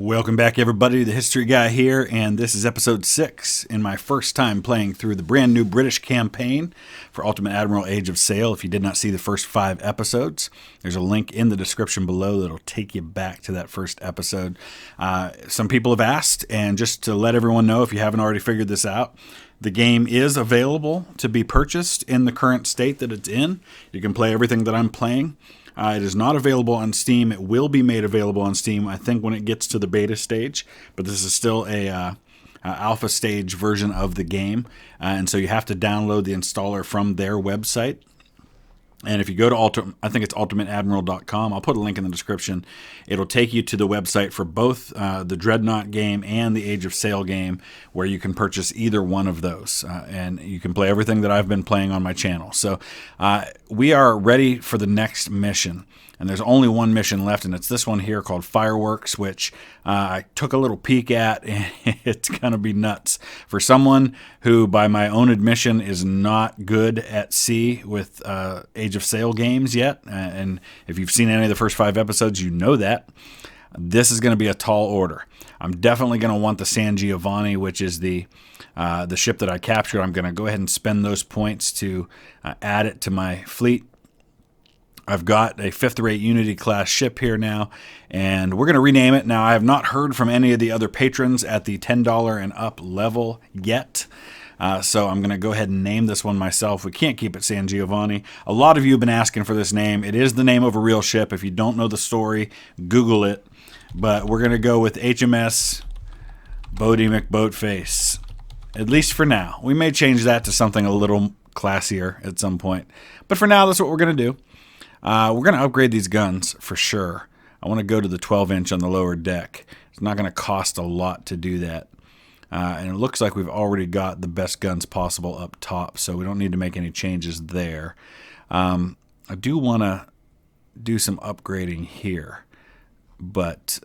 Welcome back, everybody. The History Guy here, and this is episode 6 in my first time playing through the brand new British campaign for Ultimate Admiral Age of Sail. If you did not see the first 5 episodes, there's a link in the description below that'll take you back to that first episode. Some people have asked, and just to let everyone know, if you haven't already figured this out, the game is available to be purchased in the current state that it's in. You can play everything that I'm playing. It is not available on Steam. It will be made available on Steam, I think, when it gets to the beta stage. But this is still a alpha stage version of the game. And so you have to download the installer from their website. And if you go to I think it's ultimateadmiral.com. I'll put a link in the description. It'll take you to the website for both the Dreadnought game and the Age of Sail game, where you can purchase either one of those. And you can play everything that I've been playing on my channel. So we are ready for the next mission. And there's only one mission left, and it's this one here called Fireworks, which I took a little peek at, and it's going to be nuts. For someone who, by my own admission, is not good at sea with Age of Sail games yet, and if you've seen any of the first 5 episodes, you know that. This is going to be a tall order. I'm definitely going to want the San Giovanni, which is the ship that I captured. I'm going to go ahead and spend those points to add it to my fleet. I've got a 5th-rate Unity class ship here now, and we're going to rename it. Now, I have not heard from any of the other patrons at the $10 and up level yet, so I'm going to go ahead and name this one myself. We can't keep it San Giovanni. A lot of you have been asking for this name. It is the name of a real ship. If you don't know the story, Google it. But we're going to go with HMS Bodie McBoatface, at least for now. We may change that to something a little classier at some point. But for now, that's what we're going to do. We're going to upgrade these guns for sure. I want to go to the 12-inch on the lower deck. It's not going to cost a lot to do that. And it looks like we've already got the best guns possible up top, so we don't need to make any changes there. I do want to do some upgrading here. But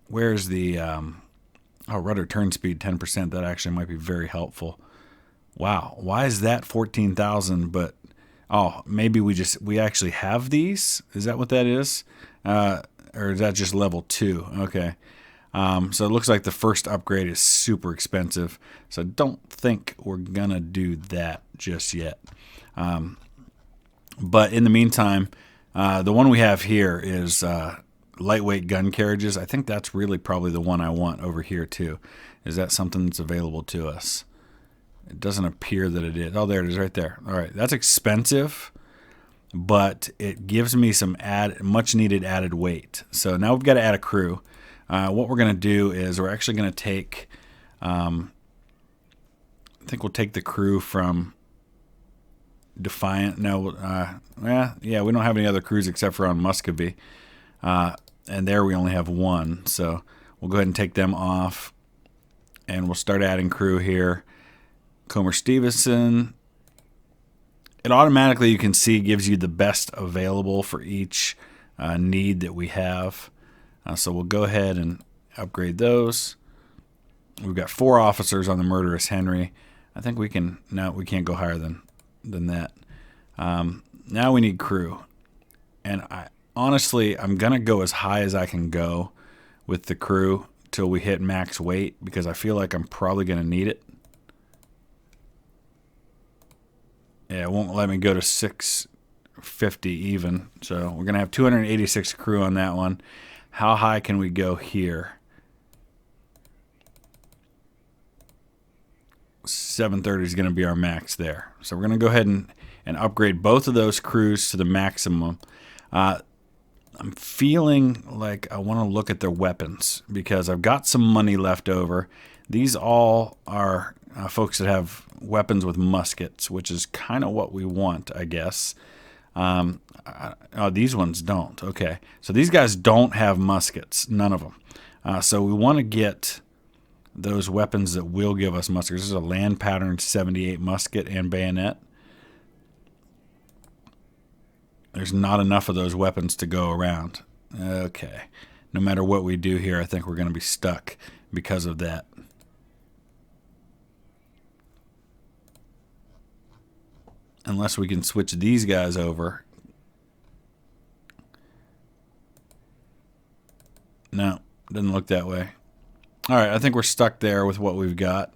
where's the rudder turn speed 10%? That actually might be very helpful. Wow, why is that 14,000 but... Oh, maybe we actually have these? Is that what that is? Or is that just level 2? Okay. So it looks like the first upgrade is super expensive. So I don't think we're going to do that just yet. But in the meantime, the one we have here is lightweight gun carriages. I think that's really probably the one I want over here too. Is that something that's available to us? It doesn't appear that it is. Oh, there it is right there. All right, that's expensive, but it gives me some much needed added weight. So now we've got to add a crew. What we're going to do is we're actually going to take, I think we'll take the crew from Defiant. No, yeah, we don't have any other crews except for on Muscovy. And there we only have one. So we'll go ahead and take them off, and we'll start adding crew here. Comer Stevenson. It automatically, you can see, gives you the best available for each need that we have. So we'll go ahead and upgrade those. We've got 4 officers on the Murderous Henry. I think we can... No, we can't go higher than that. Now we need crew. And honestly, I'm going to go as high as I can go with the crew till we hit max weight, because I feel like I'm probably going to need it. Yeah, it won't let me go to 650 even. So we're going to have 286 crew on that one. How high can we go here? 730 is going to be our max there. So we're going to go ahead and upgrade both of those crews to the maximum. I'm feeling like I want to look at their weapons, because I've got some money left over. These all are folks that have weapons with muskets, which is kind of what we want, I guess. Oh, these ones don't. Okay, so these guys don't have muskets, none of them. So we want to get those weapons that will give us muskets. This is a land pattern 78 musket and bayonet. There's not enough of those weapons to go around. Okay, no matter what we do here, I think we're going to be stuck because of that. Unless we can switch these guys over. Doesn't look that way. All right, I think we're stuck there with what we've got,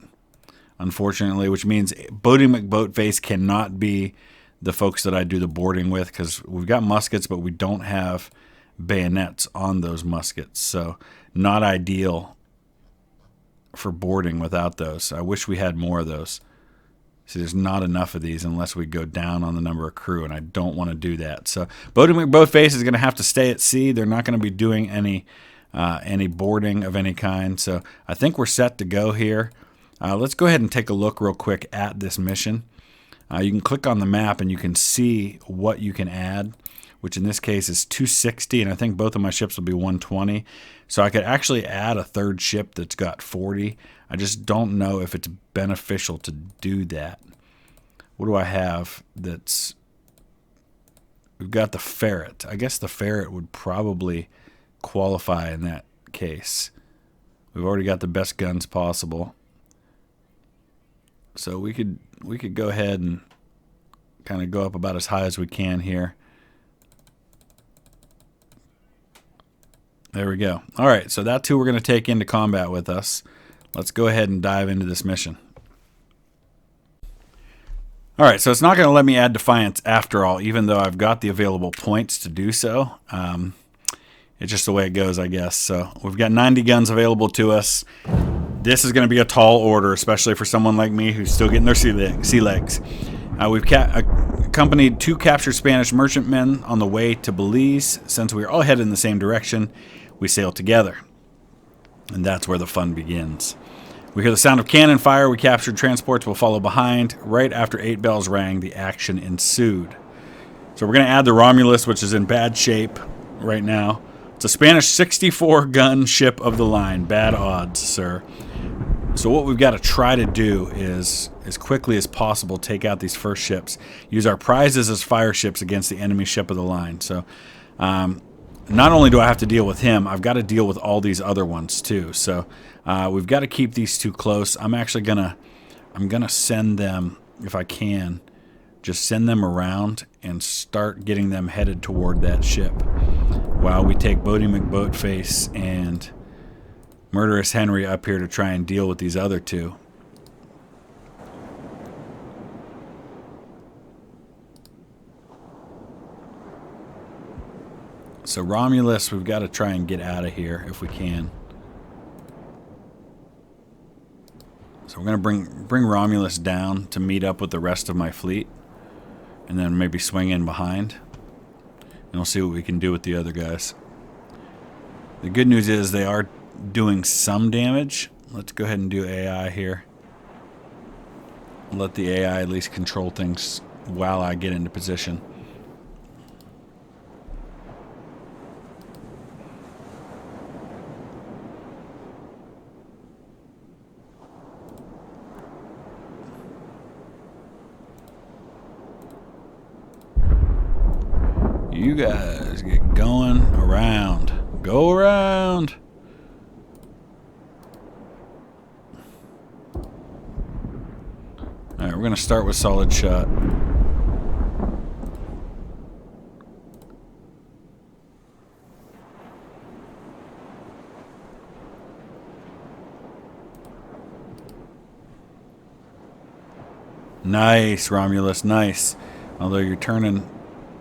unfortunately, which means Boating McBoatface cannot be the folks that I do the boarding with, because we've got muskets, but we don't have bayonets on those muskets. So not ideal for boarding without those. I wish we had more of those. See, there's not enough of these unless we go down on the number of crew, and I don't want to do that. So Boating McBoatface is going to have to stay at sea. They're not going to be doing any boarding of any kind. So I think we're set to go here. Let's go ahead and take a look real quick at this mission. You can click on the map and you can see what you can add, which in this case is 260, and I think both of my ships will be 120. So I could actually add a third ship that's got 40. I just don't know if it's beneficial to do that. What do I have that's... We've got the Ferret. I guess the Ferret would probably qualify in that case. We've already got the best guns possible. So we could go ahead and kind of go up about as high as we can here. There we go. All right, so that's who we're going to take into combat with us. Let's go ahead and dive into this mission. All right, so it's not going to let me add Defiance after all, even though I've got the available points to do so. It's just the way it goes, I guess. So we've got 90 guns available to us. This is going to be a tall order, especially for someone like me who's still getting their sea legs. We've accompanied 2 captured Spanish merchantmen on the way to Belize. Since we are all headed in the same direction, we sail together. And that's where the fun begins. We hear the sound of cannon fire. We captured transports will follow behind. Right after 8 bells rang, the action ensued. So we're going to add the Romulus, which is in bad shape right now. It's a Spanish 64-gun ship of the line. Bad odds, sir. So what we've got to try to do is, as quickly as possible, take out these first ships. Use our prizes as fire ships against the enemy ship of the line. So not only do I have to deal with him, I've got to deal with all these other ones too. So we've got to keep these 2 close. I'm actually I'm gonna send them, if I can, just send them around and start getting them headed toward that ship, while we take Boating McBoatface and Murderous Henry up here to try and deal with these other 2. So Romulus, we've got to try and get out of here if we can. So we're going to bring Romulus down to meet up with the rest of my fleet, and then maybe swing in behind, and we'll see what we can do with the other guys. The good news is they are doing some damage. Let's go ahead and do AI here. Let the AI at least control things while I get into position. You guys get going around. Go around. Alright, we're going to start with solid shot. Nice, Romulus, nice. Although you're turning...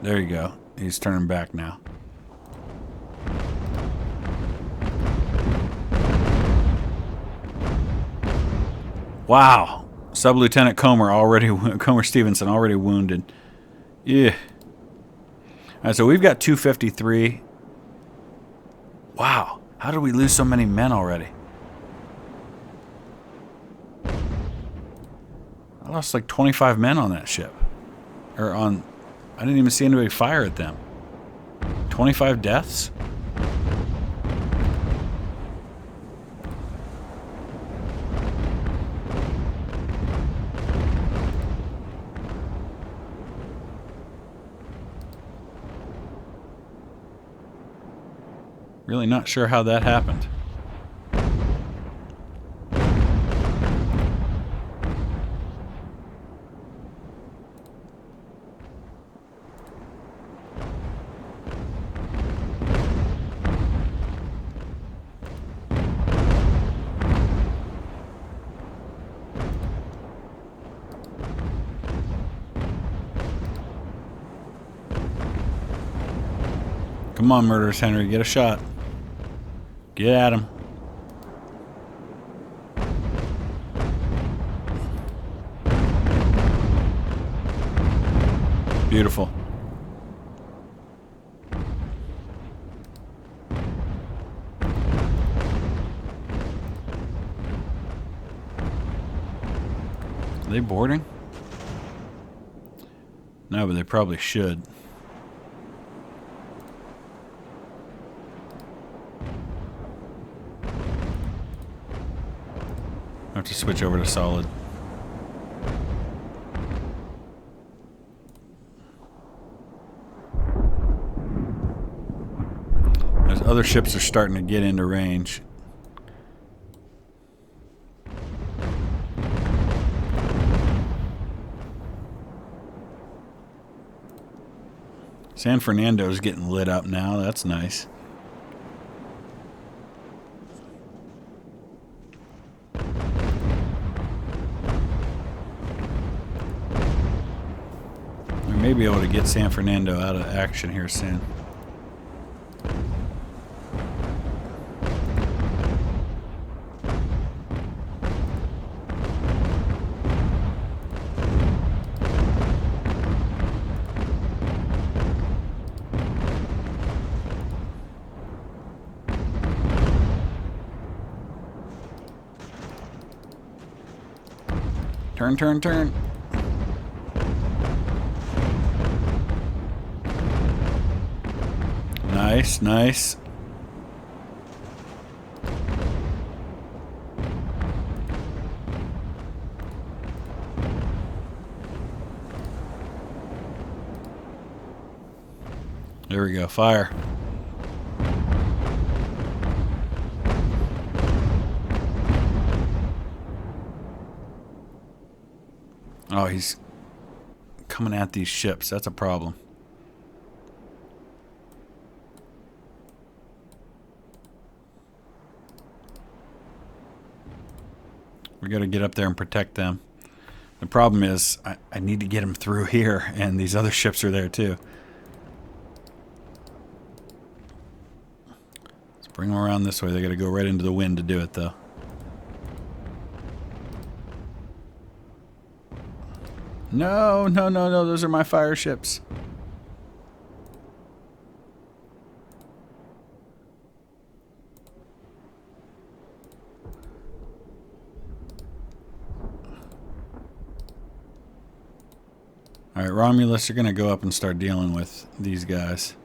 There you go. He's turning back now. Wow. Sub-Lieutenant Comer Stevenson already wounded. Yeah. Alright, so we've got 253. Wow. How did we lose so many men already? I lost like 25 men on that ship. Or on... I didn't even see anybody fire at them. 25 deaths? Really not sure how that happened. Come on, Murderous Henry, get a shot. Get at him. Beautiful. Are they boarding? No, but they probably should. I have to switch over to solid. Those other ships are starting to get into range. San Fernando's getting lit up now. That's nice. We may be able to get San Fernando out of action here soon. Turn, turn, turn. Nice, nice. There we go, fire. Oh, he's coming at these ships. That's a problem. We got to get up there and protect them. The problem is I need to get them through here, and these other ships are there too. Let's bring them around this way. They got to go right into the wind to do it, though. No, no, no, no. Those are my fire ships. Alright, Romulus, you're going to go up and start dealing with these guys.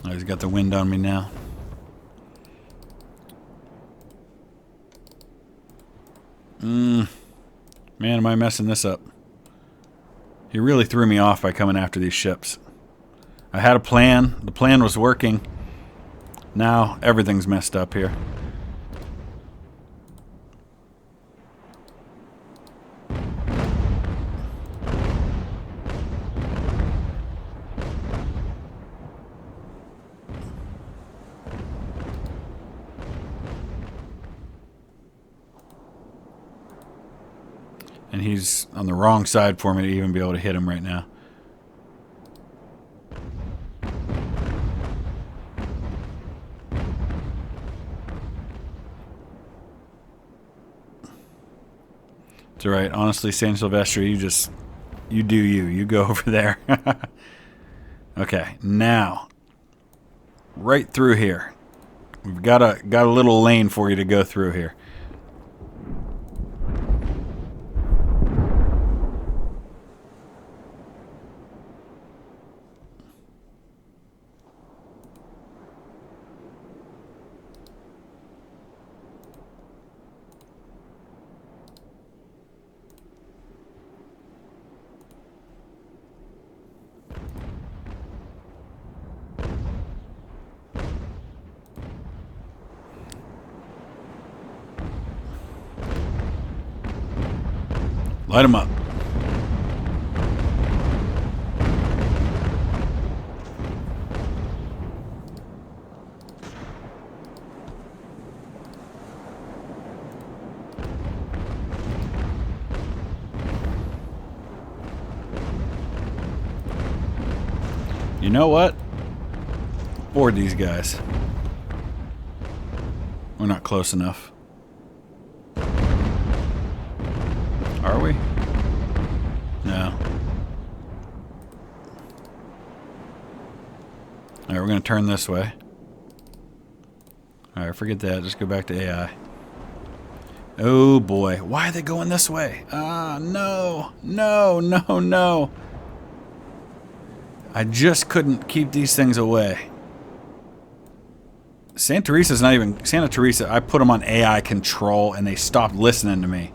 Oh, he's got the wind on me now. Man, am I messing this up. He really threw me off by coming after these ships. I had a plan. The plan was working. Now everything's messed up here. And he's on the wrong side for me to even be able to hit him right now. It's alright. Honestly, San Silvestre, you do you. You go over there. Okay, now, right through here. We've got a little lane for you to go through here. Light them up. know what? Board these guys. We're not close enough. Are we? No. Alright, we're going to turn this way. Alright, forget that. Just go back to AI. Oh boy. Why are they going this way? Ah, no. No, no, no. I just couldn't keep these things away. Santa Teresa's not even... Santa Teresa, I put them on AI control and they stopped listening to me.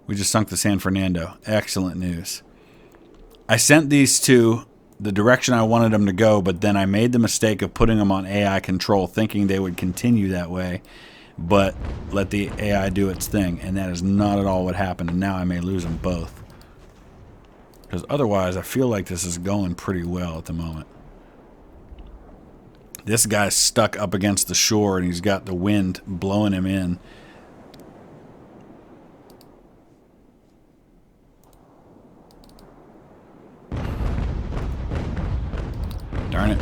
We just sunk the San Fernando. Excellent news. I sent these to the direction I wanted them to go, but then I made the mistake of putting them on AI control, thinking they would continue that way, but let the AI do its thing, and that is not at all what happened, and now I may lose them both. Because otherwise, I feel like this is going pretty well at the moment. This guy's stuck up against the shore, and he's got the wind blowing him in. Darn it.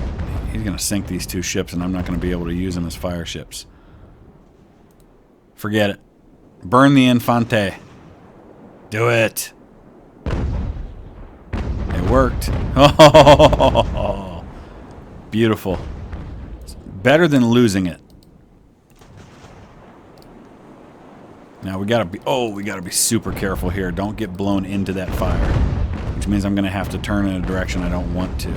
He's going to sink these two ships, and I'm not going to be able to use them as fire ships. Forget it. Burn the Infante. Do it. It worked. Oh, beautiful. It's better than losing it. Now we gotta be super careful here. Don't get blown into that fire, which means I'm going to have to turn in a direction I don't want to.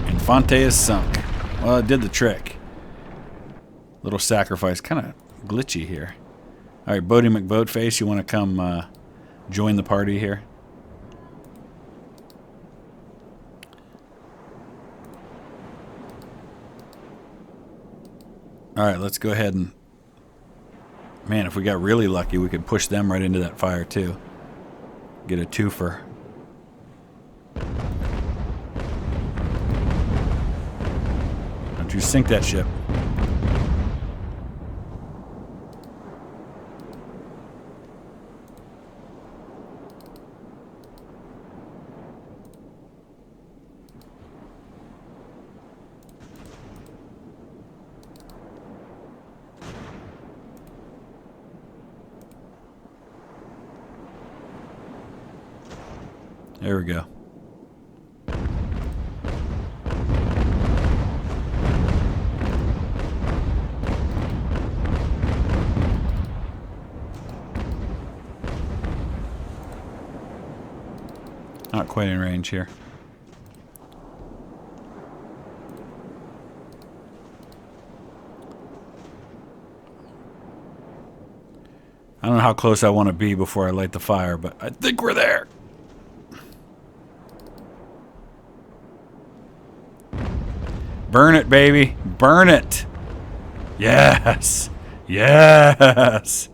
Infante is sunk. Well, it did the trick. Little sacrifice. Kind of glitchy here. Alright, Bodie McBoatface, you want to come join the party here? Alright, let's go ahead and... Man, if we got really lucky, we could push them right into that fire, too. Get a twofer. Don't you sink that ship. There we go. Not quite in range here. I don't know how close I want to be before I light the fire, but I think we're there. Burn it, baby. Burn it. Yes. Yes.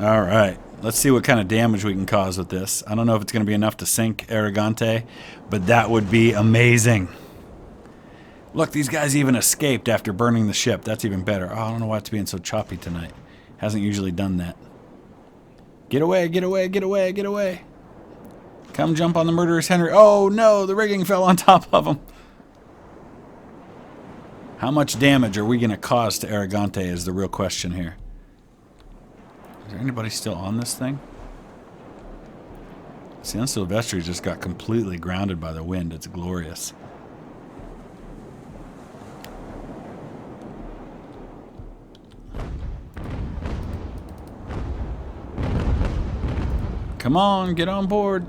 All right. Let's see what kind of damage we can cause with this. I don't know if it's going to be enough to sink Arrogante, but that would be amazing. Look, these guys even escaped after burning the ship. That's even better. Oh, I don't know why it's being so choppy tonight. Hasn't usually done that. Get away, get away, get away, get away. Come jump on the murderous Henry. Oh, no, the rigging fell on top of him. How much damage are we going to cause to Arrogante is the real question here. Is there anybody still on this thing? San Silvestri just got completely grounded by the wind. It's glorious. Come on, get on board.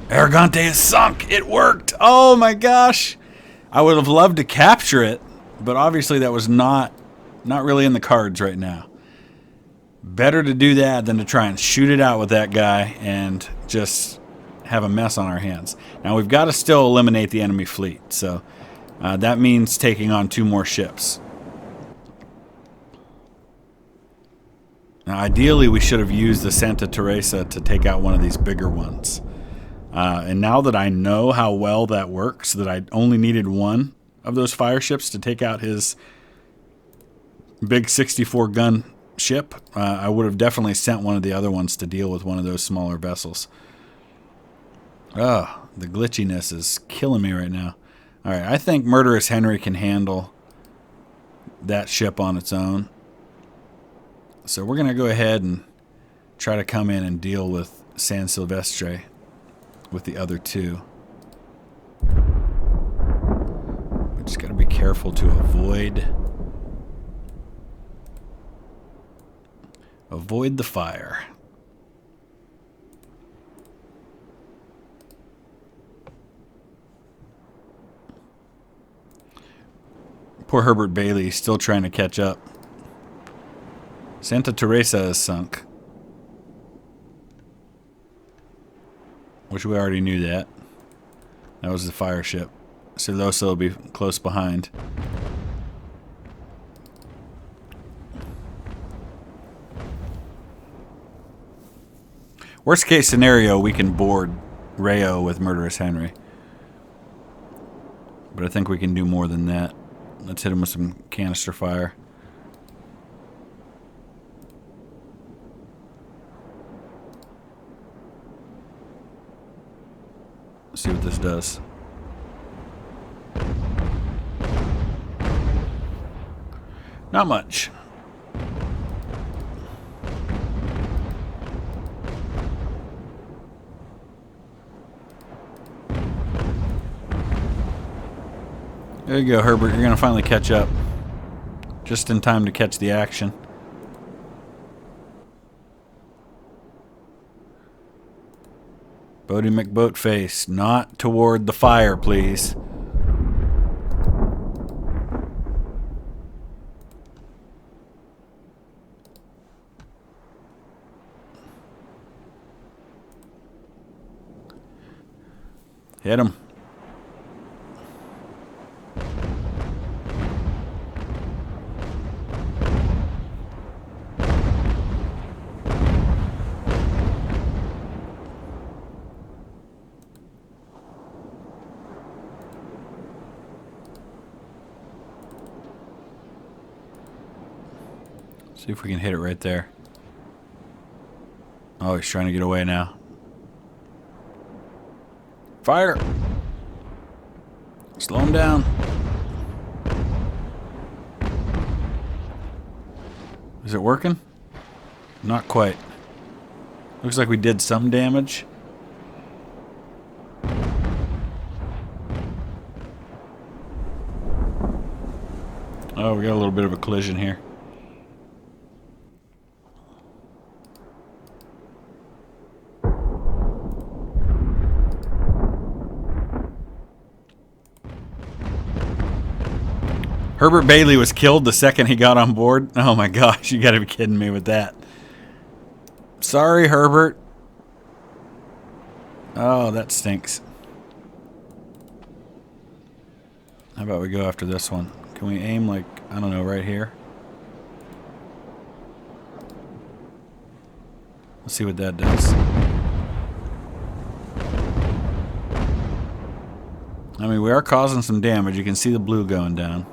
Arrogante is sunk. It worked. Oh my gosh. I would have loved to capture it, but obviously that was not really in the cards right now. Better to do that than to try and shoot it out with that guy and just have a mess on our hands. Now we've got to still eliminate the enemy fleet, so That means taking on 2 more ships. Now, ideally, we should have used the Santa Teresa to take out one of these bigger ones. And now that I know how well that works, that I only needed 1 of those fire ships to take out his big 64-gun ship, I would have definitely sent one of the other ones to deal with one of those smaller vessels. Oh, the glitchiness is killing me right now. All right, I think Murderous Henry can handle that ship on its own. So we're going to go ahead and try to come in and deal with San Silvestre with the other 2. We just got to be careful to avoid the fire. Poor Herbert Bailey still trying to catch up. Santa Teresa is sunk. Which we already knew that. That was the fire ship. Siloso will be close behind. Worst case scenario, we can board Rayo with Murderous Henry. But I think we can do more than that. Let's hit him with some canister fire. See what this does. Not much. There you go, Herbert. You're going to finally catch up. Just in time to catch the action. Bodie McBoatface, not toward the fire, please. Hit him. See if we can hit it right there. Oh, he's trying to get away now. Fire! Slow him down. Is it working? Not quite. Looks like we did some damage. Oh, we got a little bit of a collision here. Herbert Bailey was killed the second he got on board. Oh my gosh, you gotta be kidding me with that. Sorry, Herbert. Oh, that stinks. How about we go after this one? Can we aim like, I don't know, right here? Let's see what that does. I mean, we are causing some damage. You can see the blue going down.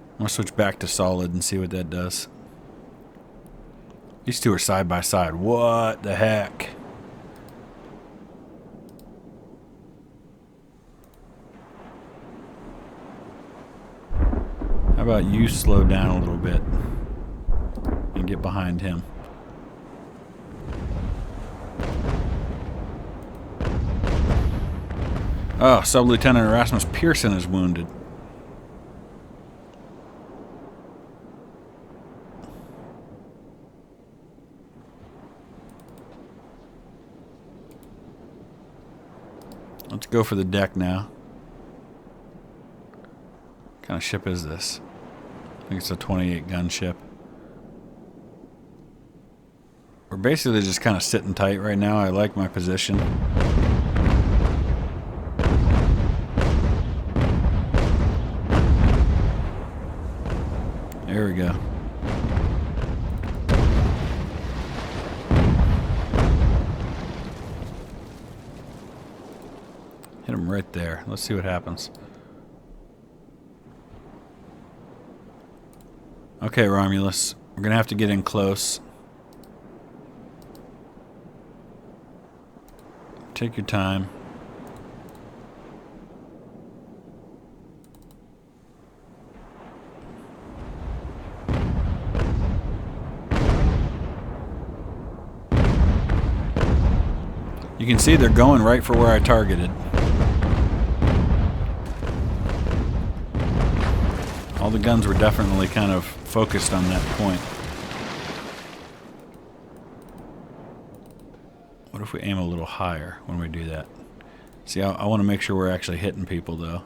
I'm going to switch back to solid and see what that does. These two are side by side. What the heck? How about you slow down a little bit and get behind him? Oh, Sub-Lieutenant Erasmus Pearson is wounded. Let's go for the deck now. What kind of ship is this? I think it's a 28 gun ship. We're basically just kind of sitting tight right now. I like my position. There we go. Hit him right there. Let's see what happens. Okay, Romulus. We're going to have to get in close. Take your time. You can see they're going right for where I targeted. All the guns were definitely kind of focused on that point. What if we aim a little higher when we do that? See, I want to make sure we're actually hitting people, though.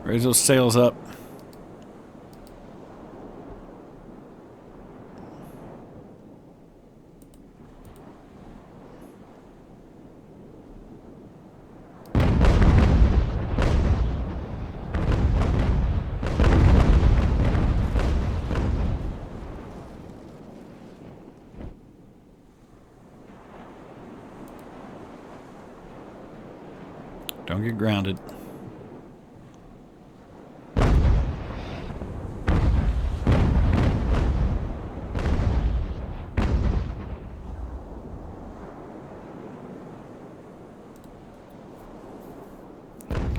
Raise those sails up. Don't get grounded.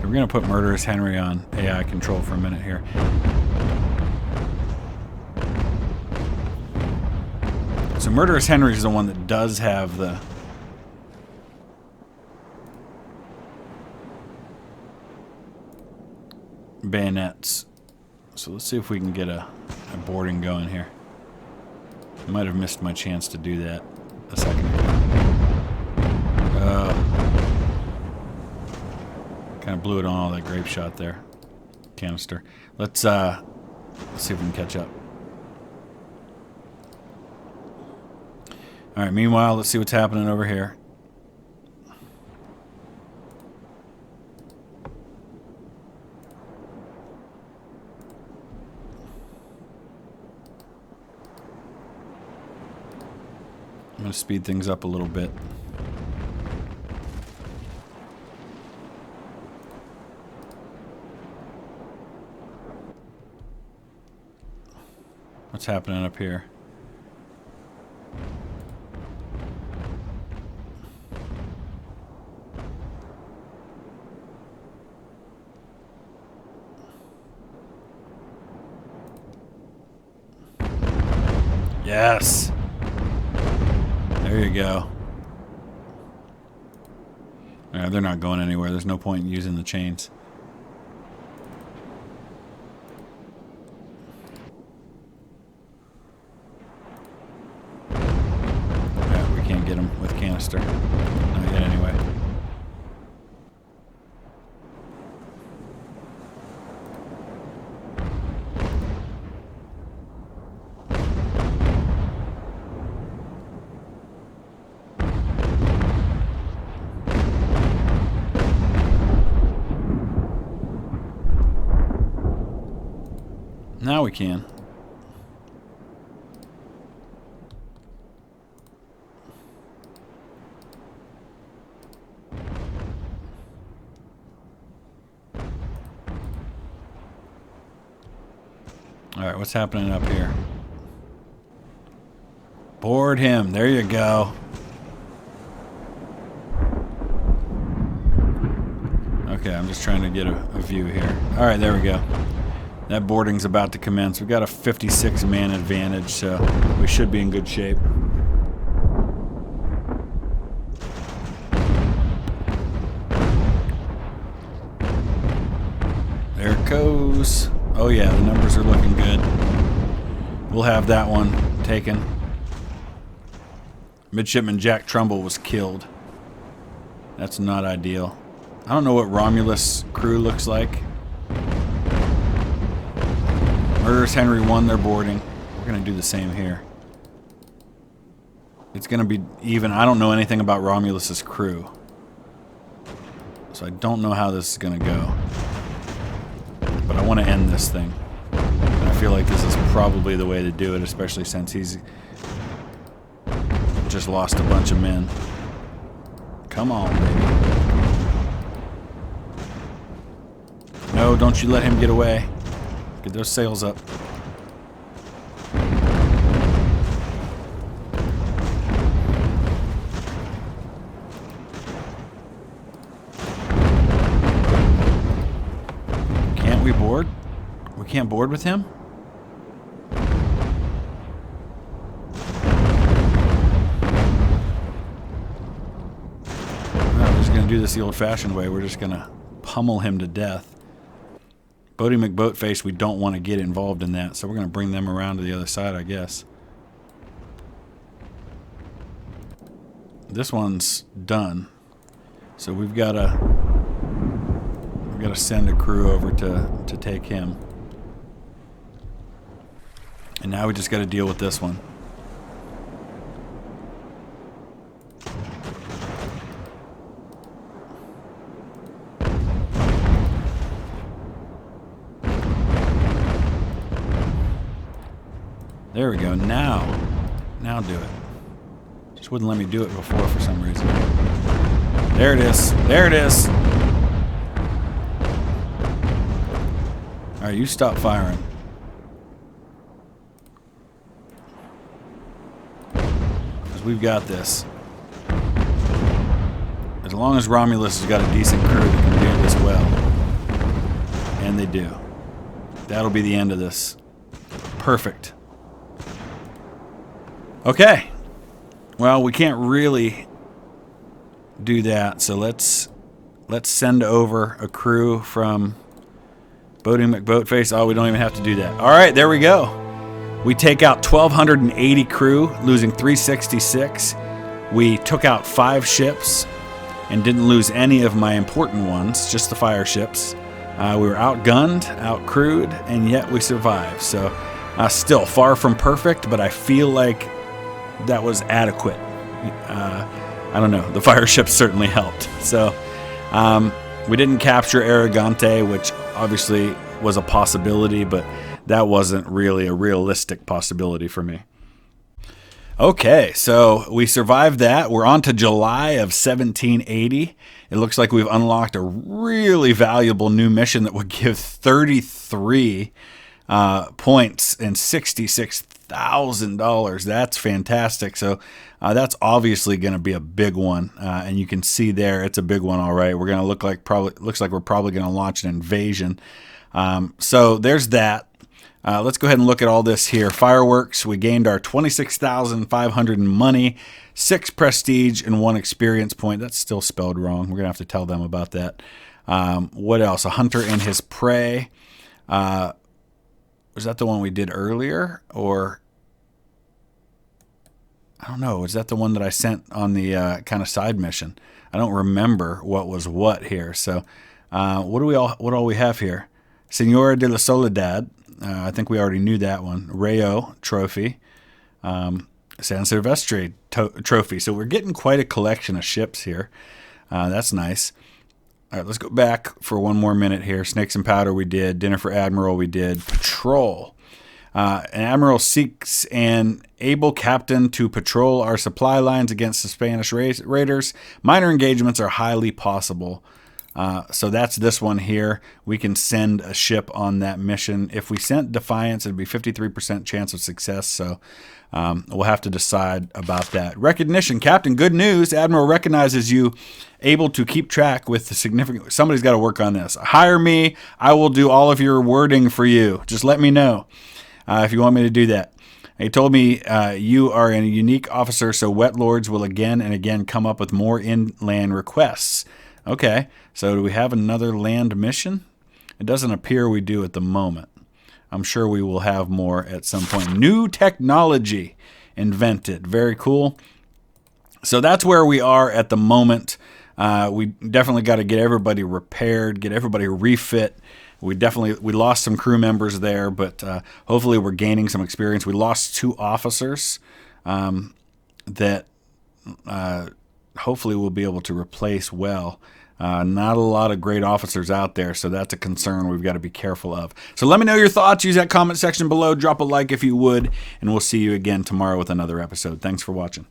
We're going to put Murderous Henry on AI control for a minute here. So Murderous Henry is the one that does have the bayonets. So let's see if we can get a boarding going here. I might have missed my chance to do that a second ago. Kind of blew it on all that grape shot there. Canister. Let's see if we can catch up. Alright, meanwhile, let's see what's happening over here. I'm going to speed things up a little bit. What's happening up here? Yes! There you go. Yeah, they're not going anywhere. There's no point in using the chains. Yeah, we can't get them with canister. Not yet, anyway. Now we can. Alright, what's happening up here? Board him. There you go. Okay, I'm just trying to get a view here. Alright, there we go. That boarding's about to commence. We've got a 56-man advantage, so we should be in good shape. There it goes. Oh yeah, the numbers are looking good. We'll have that one taken. Midshipman Jack Trumbull was killed. That's not ideal. I don't know what Romulus crew looks like. Murderers Henry 1, they're boarding. We're going to do the same here. It's going to be even. I don't know anything about Romulus's crew. So I don't know how this is going to go. But I want to end this thing. And I feel like this is probably the way to do it, especially since he's just lost a bunch of men. Come on, baby. No, don't you let him get away. Get those sails up. Can't we board? We can't board with him? Do this the old-fashioned way. We're just gonna pummel him to death. Bodie McBoatface, we don't want to get involved in that, so we're gonna bring them around to the other side, I guess. This one's done, so we've gotta send a crew over to take him, and now we just gotta deal with this one. There we go. Now do it. Just wouldn't let me do it before for some reason. There it is. There it is. All right, you stop firing. Because we've got this. As long as Romulus has got a decent crew that can do this well. And they do. That'll be the end of this. Perfect. Okay. Well, we can't really do that, so let's send over a crew from Bodie McBoatface. Oh, we don't even have to do that. All right, there we go. We take out 1,280 crew, losing 366. We took out 5 ships and didn't lose any of my important ones, just the fire ships. We were outgunned, outcrewed, and yet we survived. So still far from perfect, but I feel like that was adequate. I don't know. The fire ships certainly helped. So we didn't capture Aragante, which obviously was a possibility, but that wasn't really a realistic possibility for me. Okay, so we survived that. We're on to July of 1780. It looks like we've unlocked a really valuable new mission that would give 33 points and $66,000. That's fantastic. So that's obviously going to be a big one, and you can see there it's a big one. All right, we're going to looks like we're probably going to launch an invasion. So there's that. Let's go ahead and look at all this here. Fireworks. We gained our 26,500 in money, 6 prestige, and 1 experience point. That's still spelled wrong. We're gonna have to tell them about that. What else? A hunter and his prey. Was that the one we did earlier, or I don't know? Was that the one that I sent on the kind of side mission? I don't remember what was what here. So, what all we have here? Senora de la Soledad. I think we already knew that one. Rayo trophy. San Silvestre trophy. So we're getting quite a collection of ships here. That's nice. All right, let's go back for one more minute here. Snakes and Powder we did. Dinner for Admiral we did. Patrol. An Admiral seeks an able captain to patrol our supply lines against the Spanish raiders. Minor engagements are highly possible. So that's this one here. We can send a ship on that mission. If we sent Defiance, it'd be 53% chance of success. So we'll have to decide about that. Recognition, Captain. Good news. Admiral recognizes you able to keep track with the significant. Somebody's got to work on this. Hire me. I will do all of your wording for you. Just let me know if you want me to do that. He told me you are a unique officer, so Wet Lords will again and again come up with more inland requests. Okay, so do we have another land mission? It doesn't appear we do at the moment. I'm sure we will have more at some point. New technology invented. Very cool. So that's where we are at the moment. We definitely got to get everybody repaired, get everybody refit. We lost some crew members there, but hopefully we're gaining some experience. We lost 2 officers that hopefully we'll be able to replace well. Not a lot of great officers out there, so that's a concern we've got to be careful of. So let me know your thoughts. Use that comment section below. Drop a like if you would, and we'll see you again tomorrow with another episode. Thanks for watching.